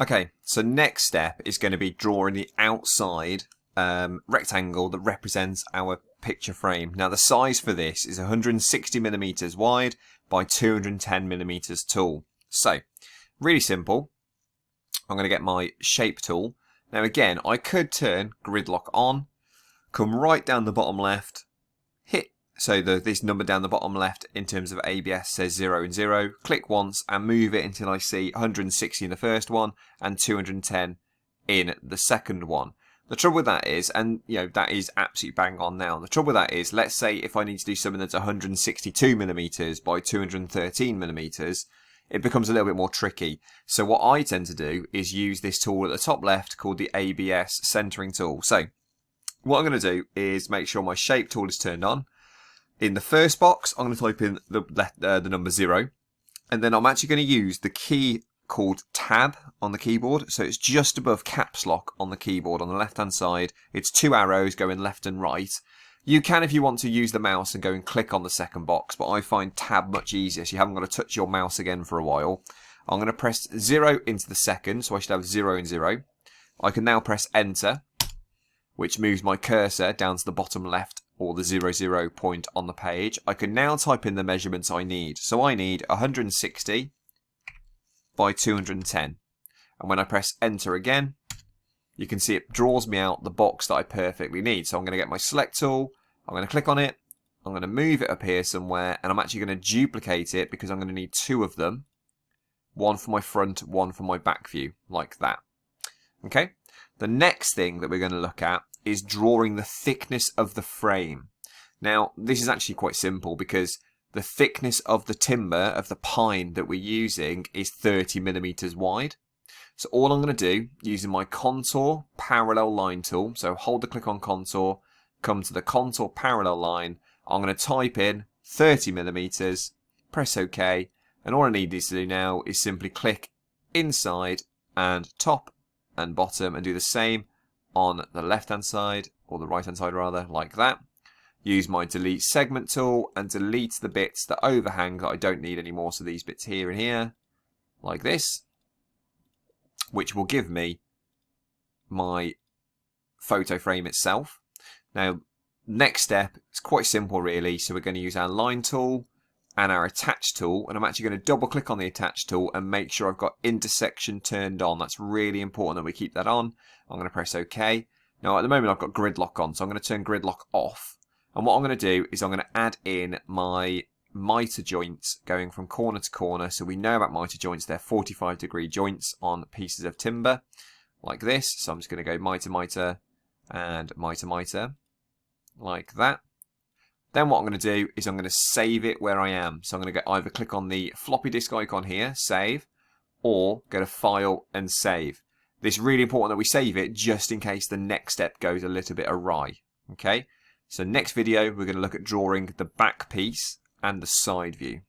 Okay, so next step is going to be drawing the outside rectangle that represents our picture frame. Now the size for this is 160mm wide by 210mm tall. So, really simple. I'm going to get my shape tool. Now again, I could turn gridlock on, come right down the bottom left, hit, so this number down the bottom left in terms of ABS says 0 and 0, click once and move it until I see 160 in the first one and 210 in the second one. The trouble with that is, and you know, that is absolutely bang on now. The trouble with that is, let's say if I need to do something that's 162mm by 213mm, it becomes a little bit more tricky. So what I tend to do is use this tool at the top left called the ABS centering tool. So what I'm going to do is make sure my shape tool is turned on. In the first box, I'm going to type in the number 0. And then I'm actually going to use the key called Tab on the keyboard. So it's just above caps lock on the keyboard on the left hand side. It's 2 arrows going left and right. You can, if you want to, use the mouse and go and click on the second box, but I find Tab much easier, so you haven't got to touch your mouse again for a while. I'm going to press 0 into the second, so I should have 0 and 0. I can now press Enter, which moves my cursor down to the bottom left, or the 00 point on the page. I can now type in the measurements I need. So I need 160 by 210. And when I press Enter again, you can see it draws me out the box that I perfectly need. So I'm going to get my select tool, I'm going to click on it, I'm going to move it up here somewhere, and I'm actually going to duplicate it because I'm going to need 2 of them. One for my front, one for my back view, like that. Okay? The next thing that we're going to look at is drawing the thickness of the frame. Now, this is actually quite simple because the thickness of the timber, of the pine that we're using, is 30mm wide. So all I'm going to do, using my contour parallel line tool, so hold the click on contour, come to the contour parallel line, I'm going to type in 30mm, press OK, and all I need this to do now is simply click inside and top and bottom and do the same on the left hand side, or the right hand side rather, like that. Use my delete segment tool and delete the bits that overhang that I don't need anymore, so these bits here and here, like this, which will give me my photo frame itself. Now, next step is quite simple really, so we're going to use our line tool and our attach tool, and I'm actually going to double click on the attach tool and make sure I've got intersection turned on. That's really important that we keep that on. I'm going to press OK. Now at the moment I've got gridlock on, so I'm going to turn gridlock off, and what I'm going to do is I'm going to add in my mitre joints going from corner to corner. So we know about mitre joints, they're 45-degree joints on pieces of timber like this. So I'm just going to go mitre and mitre like that. Then what I'm going to do is I'm going to save it where I am. So I'm going to go either click on the floppy disk icon here, save, or go to File and Save. This is really important that we save it just in case the next step goes a little bit awry. Okay, so next video we're going to look at drawing the back piece and the side view.